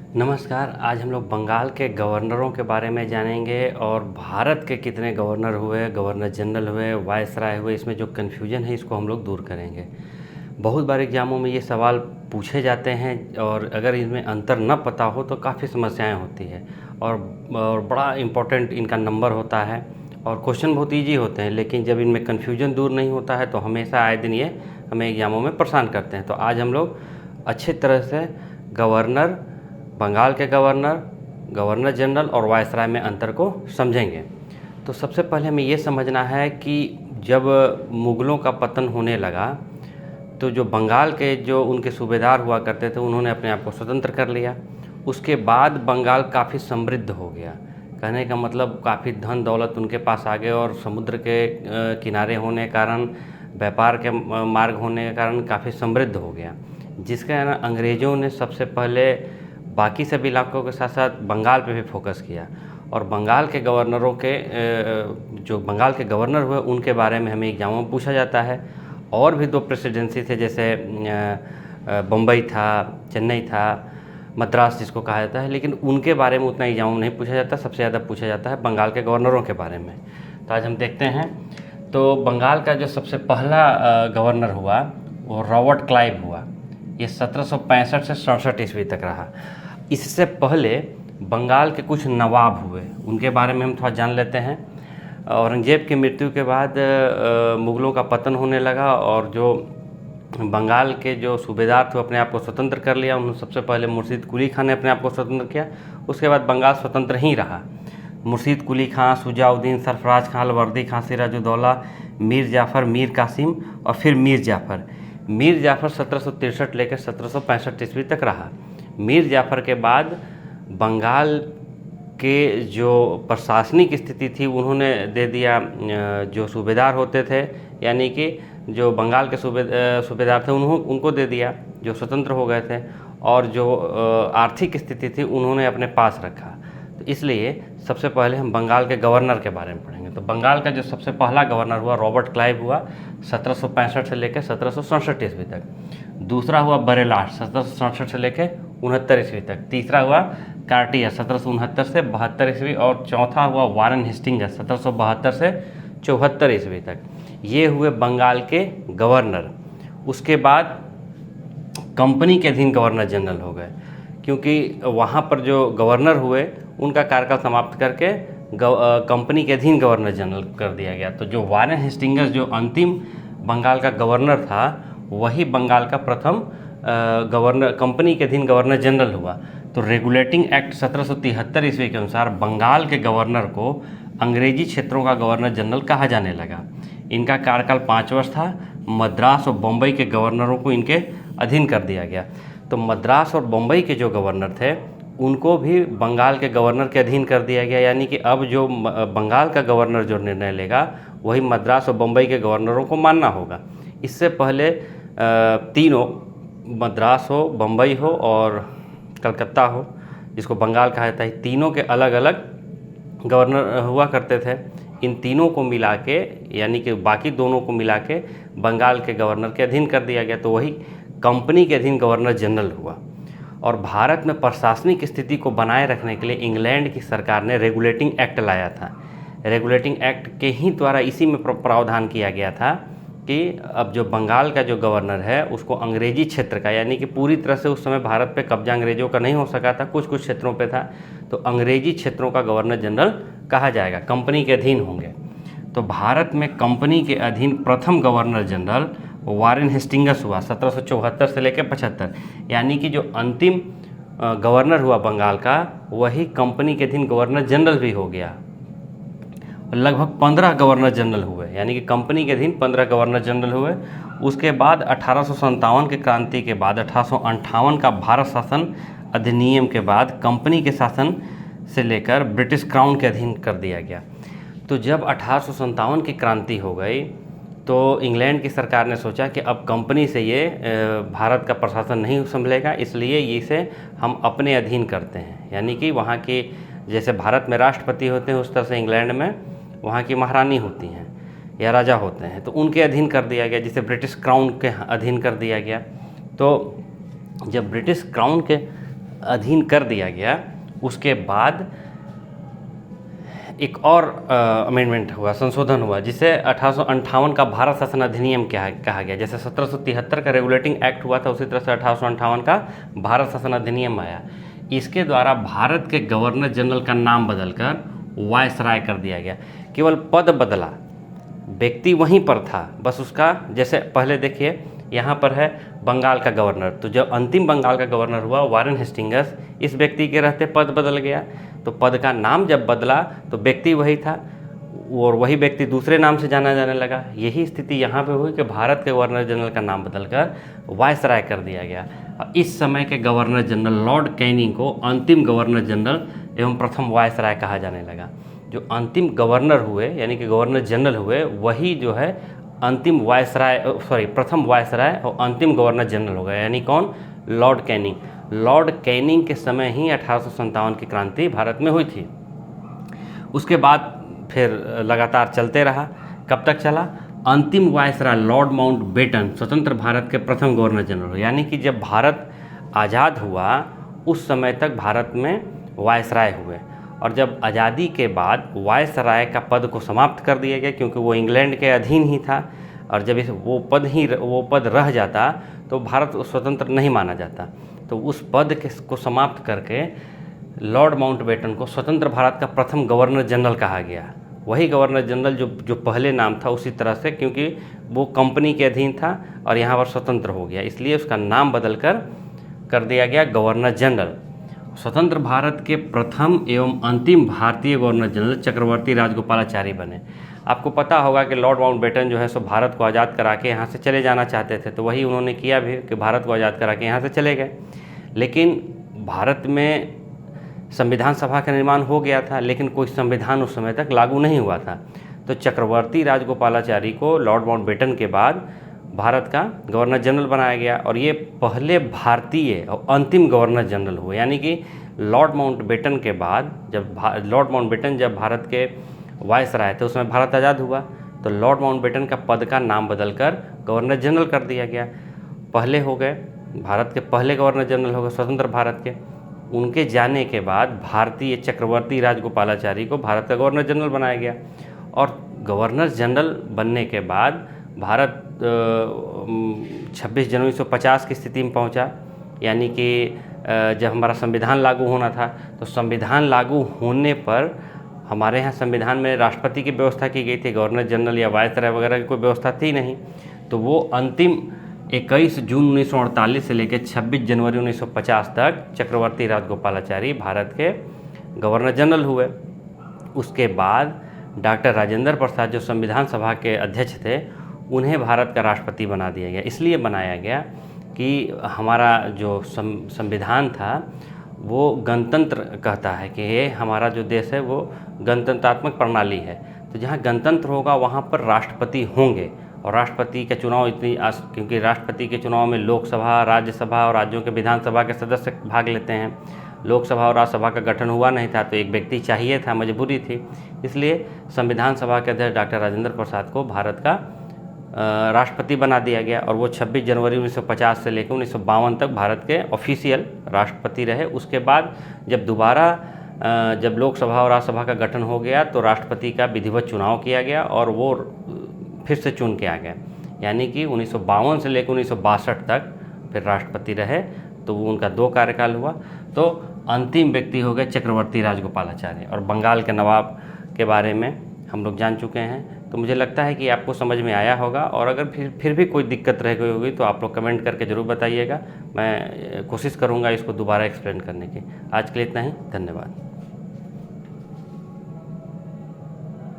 नमस्कार। आज हम लोग बंगाल के गवर्नरों के बारे में जानेंगे और भारत के कितने गवर्नर हुए, गवर्नर जनरल हुए, वायसराय हुए, इसमें जो कन्फ्यूजन है इसको हम लोग दूर करेंगे। बहुत बार एग्ज़ामों में ये सवाल पूछे जाते हैं और अगर इनमें अंतर न पता हो तो काफ़ी समस्याएं होती है और बड़ा इम्पोर्टेंट इनका नंबर होता है और क्वेश्चन बहुत ईजी होते हैं, लेकिन जब इनमें कन्फ्यूजन दूर नहीं होता है तो हमेशा आए दिन ये हमें एग्ज़ामों में परेशान करते हैं। तो आज हम लोग अच्छे तरह से गवर्नर, बंगाल के गवर्नर, गवर्नर जनरल और वायसराय में अंतर को समझेंगे। तो सबसे पहले हमें ये समझना है कि जब मुग़लों का पतन होने लगा तो जो बंगाल के जो उनके सूबेदार हुआ करते थे उन्होंने अपने आप को स्वतंत्र कर लिया। उसके बाद बंगाल काफ़ी समृद्ध हो गया। कहने का मतलब काफ़ी धन दौलत उनके पास आ गए और समुद्र के किनारे होने के कारण, व्यापार के मार्ग होने के कारण काफ़ी समृद्ध हो गया, जिसके कारण अंग्रेज़ों ने सबसे पहले बाकी सभी इलाकों के साथ साथ बंगाल पे भी फोकस किया और बंगाल के गवर्नरों के जो बंगाल के गवर्नर हुए उनके बारे में हमें एग्जामों में पूछा जाता है। और भी दो प्रेसिडेंसी थे, जैसे बम्बई था, चेन्नई था, मद्रास जिसको कहा जाता है, लेकिन उनके बारे में उतना एग्जामों में नहीं पूछा जाता। सबसे ज़्यादा पूछा जाता है बंगाल के गवर्नरों के बारे में। तो आज हम देखते हैं। तो बंगाल का जो सबसे पहला गवर्नर हुआ वो रॉबर्ट क्लाइव हुआ। ये 1765 से 67 ईस्वी तक रहा। इससे पहले बंगाल के कुछ नवाब हुए, उनके बारे में हम थोड़ा जान लेते हैं। औरंगजेब की मृत्यु के बाद मुग़लों का पतन होने लगा और जो बंगाल के जो सूबेदार थे अपने आप को स्वतंत्र कर लिया। उन्होंने सबसे पहले मुर्शीद कुली खान ने अपने आप को स्वतंत्र किया। उसके बाद बंगाल स्वतंत्र ही रहा। मुर्शीद कुली खां, शुजाउद्दीन, सरफराज खां, अलवर्दी खां, सिराजुद्दौला, मीर जाफ़र, मीर कासिम और फिर मीर जाफ़र। मीर जाफ़र 1763 लेकर 1765 ईस्वी तक रहा। मीर जाफ़र के बाद बंगाल के जो प्रशासनिक स्थिति थी उन्होंने दे दिया जो सूबेदार होते थे, यानी कि जो बंगाल के सूबेदार थे उनको दे दिया जो स्वतंत्र हो गए थे, और जो आर्थिक स्थिति थी उन्होंने अपने पास रखा। तो इसलिए सबसे पहले हम बंगाल के गवर्नर के बारे में पढ़ेंगे। तो बंगाल का जो सबसे पहला गवर्नर हुआ रॉबर्ट क्लाइव हुआ 1765 से लेकर 1767 ईस्वी तक। दूसरा हुआ बरेलाट 1767 से लेकर 69 ईस्वी तक। तीसरा हुआ कार्टियर 1769 से 72 ईस्वी और चौथा हुआ वारेन हेस्टिंग्स 1772 से 74 ईस्वी तक। ये हुए बंगाल के गवर्नर। उसके बाद कंपनी के अधीन गवर्नर जनरल हो गए, क्योंकि वहाँ पर जो गवर्नर हुए उनका कार्यकाल समाप्त करके कंपनी के अधीन गवर्नर जनरल कर दिया गया। तो जो वारेन हेस्टिंग्स जो अंतिम बंगाल का गवर्नर था वही बंगाल का प्रथम गवर्नर, कंपनी के अधीन गवर्नर जनरल हुआ। तो रेगुलेटिंग एक्ट 1773 ईस्वी के अनुसार बंगाल के गवर्नर को अंग्रेजी क्षेत्रों का गवर्नर जनरल कहा जाने लगा। इनका कार्यकाल 5 वर्ष था। मद्रास और बम्बई के गवर्नरों को इनके अधीन कर दिया गया। तो मद्रास और बम्बई के जो गवर्नर थे उनको भी बंगाल के गवर्नर के अधीन कर दिया गया, यानी कि अब जो बंगाल का गवर्नर जो निर्णय लेगा वही मद्रास और बम्बई के गवर्नरों को मानना होगा। इससे पहले तीनों, मद्रास हो, बम्बई हो और कलकत्ता हो, जिसको बंगाल कहा जाता है, तीनों के अलग अलग गवर्नर हुआ करते थे। इन तीनों को मिला के, यानी कि बाकी दोनों को मिला के बंगाल के गवर्नर के अधीन कर दिया गया। तो वही कंपनी के अधीन गवर्नर जनरल हुआ। और भारत में प्रशासनिक स्थिति को बनाए रखने के लिए इंग्लैंड की सरकार ने रेगुलेटिंग एक्ट लाया था। रेगुलेटिंग एक्ट के ही द्वारा इसी में प्रावधान किया गया था कि अब जो बंगाल का जो गवर्नर है उसको अंग्रेजी क्षेत्र का, यानी कि पूरी तरह से उस समय भारत पे कब्जा अंग्रेजों का नहीं हो सका था, कुछ कुछ क्षेत्रों पे था, तो अंग्रेजी क्षेत्रों का गवर्नर जनरल कहा जाएगा, कंपनी के अधीन होंगे। तो भारत में कंपनी के अधीन प्रथम गवर्नर जनरल वारेन हेस्टिंग्स हुआ 1774 से लेकर 75, यानी कि जो अंतिम गवर्नर हुआ बंगाल का वही कंपनी के अधीन गवर्नर जनरल भी हो गया। लगभग 15 गवर्नर जनरल हुए, यानी कि कंपनी के अधीन 15 गवर्नर जनरल हुए। उसके बाद 1857 के क्रांति के बाद 1858 का भारत शासन अधिनियम के बाद कंपनी के शासन से लेकर ब्रिटिश क्राउन के अधीन कर दिया गया। तो जब 1857 की क्रांति हो गई तो इंग्लैंड की सरकार ने सोचा कि अब कंपनी से ये भारत का प्रशासन नहीं संभलेगा, इसलिए इसे हम अपने अधीन करते हैं। यानी कि वहाँ की, जैसे भारत में राष्ट्रपति होते हैं उस तरह से इंग्लैंड में वहाँ की महारानी होती हैं या राजा होते हैं, तो उनके अधीन कर दिया गया, जिसे ब्रिटिश क्राउन के अधीन कर दिया गया। तो जब ब्रिटिश क्राउन के अधीन कर दिया गया, उसके बाद एक और अमेंडमेंट हुआ, संशोधन हुआ, जिसे 1858 का भारत शासन अधिनियम कहा गया। जैसे 1773 का रेगुलेटिंग एक्ट हुआ था, उसी तरह से 1858 का भारत शासन अधिनियम आया। इसके द्वारा भारत के गवर्नर जनरल का नाम बदलकर वायसराय कर दिया गया। केवल पद बदला, व्यक्ति वहीं पर था, बस उसका, जैसे पहले देखिए यहाँ पर है बंगाल का गवर्नर, तो जब अंतिम बंगाल का गवर्नर हुआ वारेन हेस्टिंग्स, इस व्यक्ति के रहते पद बदल गया, तो पद का नाम जब बदला तो व्यक्ति वही था और वही व्यक्ति दूसरे नाम से जाना जाने लगा। यही स्थिति यहाँ पे हुई कि भारत के गवर्नर जनरल का नाम बदलकर वायसराय कर दिया गया। इस समय के गवर्नर जनरल लॉर्ड कैनिंग को अंतिम गवर्नर जनरल एवं प्रथम वायसराय कहा जाने लगा। जो अंतिम गवर्नर हुए यानी कि गवर्नर जनरल हुए, वही जो है अंतिम वायसराय, प्रथम वायसराय और अंतिम गवर्नर जनरल हो गए। यानी कौन? Lord Canning. लॉर्ड कैनिंग के समय ही 1857 की क्रांति भारत में हुई थी। उसके बाद फिर लगातार चलते रहा। कब तक चला? अंतिम वायसराय लॉर्ड माउंटबेटन स्वतंत्र भारत के प्रथम गवर्नर जनरल, यानी कि जब भारत आज़ाद हुआ उस समय तक भारत में वायसराय हुए, और जब आज़ादी के बाद वायसराय का पद को समाप्त कर दिया गया, क्योंकि वो इंग्लैंड के अधीन ही था, और जब वो पद रह जाता तो भारत स्वतंत्र नहीं माना जाता। तो उस पद को समाप्त करके लॉर्ड माउंटबेटन को स्वतंत्र भारत का प्रथम गवर्नर जनरल कहा गया। वही गवर्नर जनरल जो पहले नाम था उसी तरह से, क्योंकि वो कंपनी के अधीन था और यहाँ पर स्वतंत्र हो गया, इसलिए उसका नाम बदल कर दिया गया गवर्नर जनरल। स्वतंत्र भारत के प्रथम एवं अंतिम भारतीय गवर्नर जनरल चक्रवर्ती राजगोपालाचारी बने। आपको पता होगा कि लॉर्ड माउंटबेटन जो है सो भारत को आज़ाद करा के यहाँ से चले जाना चाहते थे, तो वही उन्होंने किया भी कि भारत को आज़ाद करा के यहाँ से चले गए। लेकिन भारत में संविधान सभा का निर्माण हो गया था, लेकिन कोई संविधान उस समय तक लागू नहीं हुआ था। तो चक्रवर्ती राजगोपालाचारी को लॉर्ड माउंटबेटन के बाद भारत का गवर्नर जनरल बनाया गया, और ये पहले भारतीय और अंतिम गवर्नर जनरल हुए। यानी कि लॉर्ड माउंटबेटन के बाद लॉर्ड माउंटबेटन जब भारत के वायसराय थे, उसमें भारत आज़ाद हुआ, तो लॉर्ड माउंटबेटन का पद का नाम बदलकर गवर्नर जनरल कर दिया गया। पहले हो गए भारत के पहले गवर्नर जनरल हो गए स्वतंत्र भारत के। उनके जाने के बाद भारतीय चक्रवर्ती राजगोपालाचारी को भारत का गवर्नर जनरल बनाया गया, और गवर्नर जनरल बनने के बाद भारत 26 जनवरी 1950 की स्थिति में पहुंचा। यानी कि जब हमारा संविधान लागू होना था, तो संविधान लागू होने पर हमारे यहाँ संविधान में राष्ट्रपति की व्यवस्था की गई थी, गवर्नर जनरल या वायसराय वगैरह की कोई व्यवस्था थी नहीं। तो वो अंतिम 21 जून 1948 से लेकर 26 जनवरी 1950 तक चक्रवर्ती राजगोपालाचारी भारत के गवर्नर जनरल हुए। उसके बाद डॉक्टर राजेंद्र प्रसाद जो संविधान सभा के अध्यक्ष थे, उन्हें भारत का राष्ट्रपति बना दिया गया। इसलिए बनाया गया कि हमारा जो संविधान था वो गणतंत्र कहता है कि ये हमारा जो देश है वो गणतंत्रात्मक प्रणाली है। तो जहाँ गणतंत्र होगा वहाँ पर राष्ट्रपति होंगे, और राष्ट्रपति का चुनाव क्योंकि राष्ट्रपति के चुनाव में लोकसभा, राज्यसभा और राज्यों के विधानसभा के सदस्य भाग लेते हैं। लोकसभा और राज्यसभा का गठन हुआ नहीं था, तो एक व्यक्ति चाहिए था, मजबूरी थी। इसलिए संविधान सभा के अध्यक्ष डॉक्टर राजेंद्र प्रसाद को भारत का राष्ट्रपति बना दिया गया, और वो 26 जनवरी 1950 से लेकर 1952 तक भारत के ऑफिशियल राष्ट्रपति रहे। उसके बाद जब दोबारा जब लोकसभा और राज्यसभा का गठन हो गया, तो राष्ट्रपति का विधिवत चुनाव किया गया और वो फिर से चुन के आ गए। यानी कि 1952 से लेकर 1962 तक फिर राष्ट्रपति रहे, तो वो उनका 2 कार्यकाल हुआ। तो अंतिम व्यक्ति हो गए चक्रवर्ती राजगोपालाचारी। और बंगाल के नवाब के बारे में हम लोग जान चुके हैं। तो मुझे लगता है कि आपको समझ में आया होगा, और अगर फिर भी कोई दिक्कत रह गई होगी तो आप लोग कमेंट करके ज़रूर बताइएगा। मैं कोशिश करूँगा इसको दोबारा एक्सप्लेन करने की। आज के लिए इतना ही, धन्यवाद।